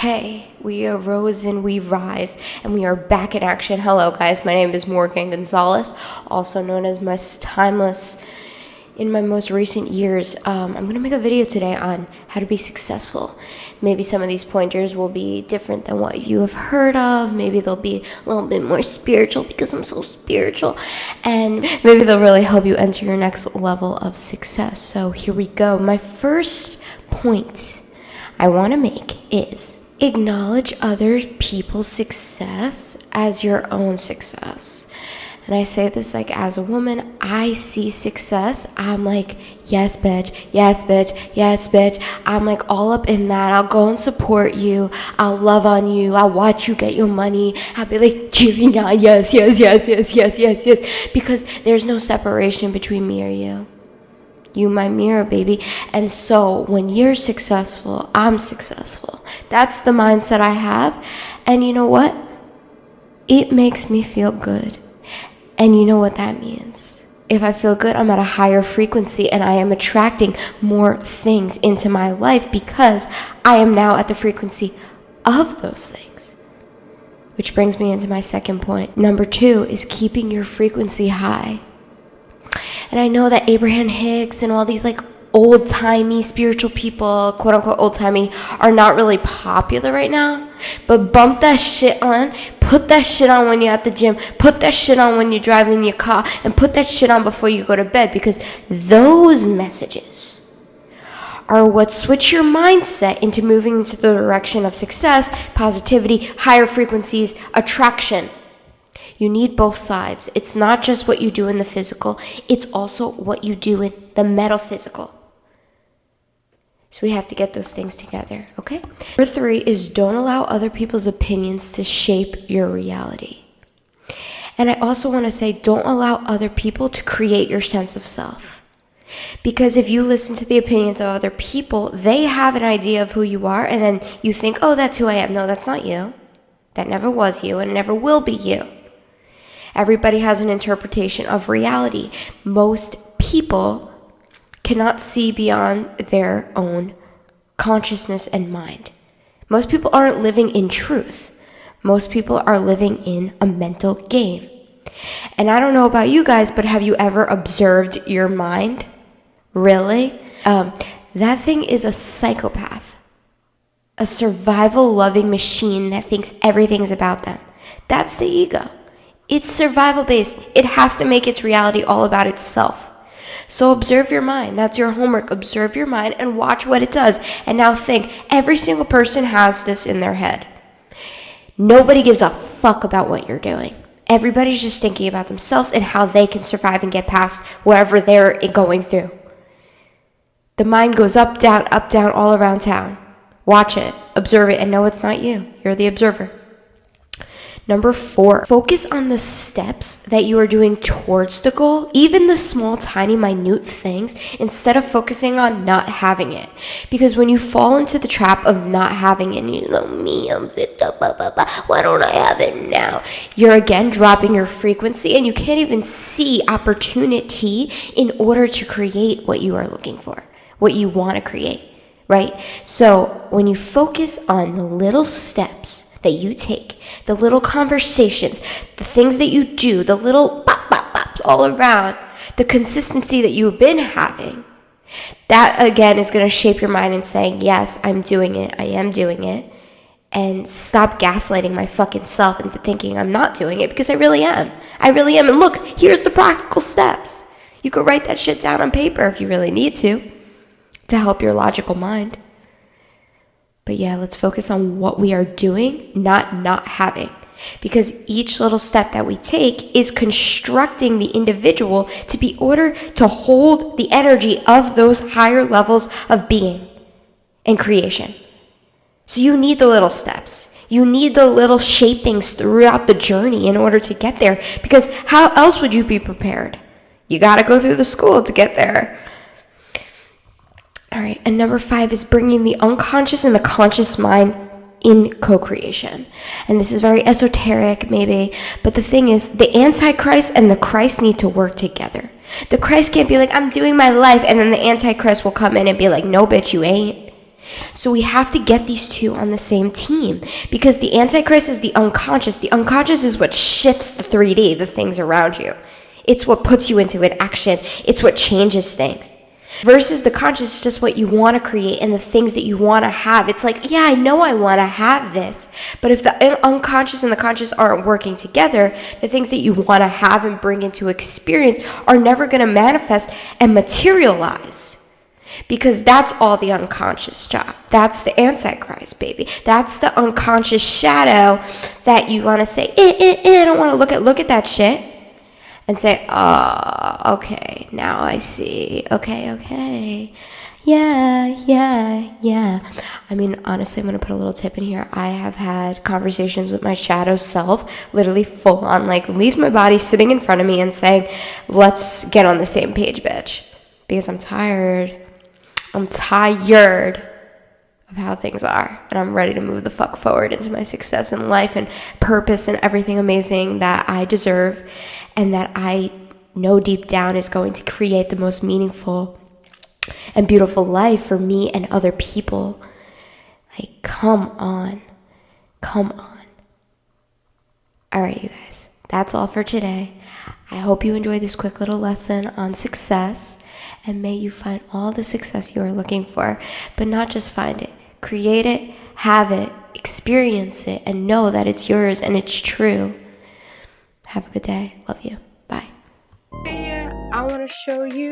Okay, we arose and we rise, and we are back in action. Hello, guys. My name is Morgan Gonzalez, also known as Miss Timeless. In my most recent years, I'm going to make a video today on how to be successful. Maybe some of these pointers will be different than what you have heard of. Maybe they'll be a little bit more spiritual because I'm so spiritual. And maybe they'll really help you enter your next level of success. So here we go. My first point I want to make is acknowledge other people's success as your own success. And I say this like as a woman, I see success. I'm like, yes, bitch, yes, bitch, yes, bitch. I'm like all up in that. I'll go and support you. I'll love on you. I'll watch you get your money. I'll be like cheering on, yes, yes, yes, yes, yes, yes, yes. Because there's no separation between me or you. You my mirror, baby. And so when you're successful, I'm successful. That's the mindset I have. And you know what? It makes me feel good. And you know what that means. If I feel good, I'm at a higher frequency and I am attracting more things into my life because I am now at the frequency of those things. Which brings me into my second point. Number 2 is keeping your frequency high. And I know that Abraham Hicks and all these like old-timey spiritual people, quote-unquote old-timey, are not really popular right now. But bump that shit on. Put that shit on when you're at the gym. Put that shit on when you're driving your car. And put that shit on before you go to bed. Because those messages are what switch your mindset into moving into the direction of success, positivity, higher frequencies, attraction. You need both sides. It's not just what you do in the physical. It's also what you do in the metaphysical. So we have to get those things together, okay? Number 3 is don't allow other people's opinions to shape your reality. And I also want to say don't allow other people to create your sense of self. Because if you listen to the opinions of other people, they have an idea of who you are, and then you think, oh, that's who I am. No, that's not you. That never was you and never will be you. Everybody has an interpretation of reality. Most people cannot see beyond their own consciousness and mind. Most people aren't living in truth. Most people are living in a mental game. And I don't know about you guys, but have you ever observed your mind? Really? That thing is a psychopath. A survival-loving machine that thinks everything's about them. That's the ego. It's survival-based. It has to make its reality all about itself. So observe your mind. That's your homework. Observe your mind and watch what it does. And now think, every single person has this in their head. Nobody gives a fuck about what you're doing. Everybody's just thinking about themselves and how they can survive and get past whatever they're going through. The mind goes up, down, all around town. Watch it, observe it, and know it's not you. You're the observer. Number 4, focus on the steps that you are doing towards the goal, even the small, tiny, minute things, instead of focusing on not having it. Because when you fall into the trap of not having it, you know me, I'm Victor, blah, blah, blah, why don't I have it now? You're again dropping your frequency and you can't even see opportunity in order to create what you are looking for, what you want to create, right? So when you focus on the little steps that you take, the little conversations, the things that you do, the little bop, bop, bops all around, the consistency that you've been having, that again is going to shape your mind and saying, yes, I'm doing it, I am doing it, and stop gaslighting my fucking self into thinking I'm not doing it because I really am. I really am. And look, here's the practical steps. You could write that shit down on paper if you really need to help your logical mind. But yeah, let's focus on what we are doing, not having. Because each little step that we take is constructing the individual to be order to hold the energy of those higher levels of being and creation. So you need the little steps. You need the little shapings throughout the journey in order to get there. Because how else would you be prepared? You got to go through the school to get there. All right, and number 5 is bringing the unconscious and the conscious mind in co-creation. And this is very esoteric, maybe, but the thing is, the Antichrist and the Christ need to work together. The Christ can't be like, I'm doing my life, and then the Antichrist will come in and be like, no, bitch, you ain't. So we have to get these two on the same team, because the Antichrist is the unconscious. The unconscious is what shifts the 3D, the things around you. It's what puts you into an action. It's what changes things. Versus the conscious is just what you want to create and the things that you want to have. It's like, yeah, I know I want to have this. But if the unconscious and the conscious aren't working together, the things that you want to have and bring into experience are never going to manifest and materialize. Because that's all the unconscious job. That's the Antichrist, baby. That's the unconscious shadow that you want to say, I don't want to look at that shit. And say, oh, okay, now I see. Okay. Yeah. I mean, honestly, I'm going to put a little tip in here. I have had conversations with my shadow self, literally full on, like, leaves my body sitting in front of me and saying, let's get on the same page, bitch. Because I'm tired. I'm tired of how things are. And I'm ready to move the fuck forward into my success in life and purpose and everything amazing that I deserve. And that I know deep down is going to create the most meaningful and beautiful life for me and other people. Like, come on. All right, you guys. That's all for today. I hope you enjoyed this quick little lesson on success. And may you find all the success you are looking for. But not just find it. Create it, have it, experience it, and know that it's yours and it's true. Have a good day. Love you. Bye. I want to show you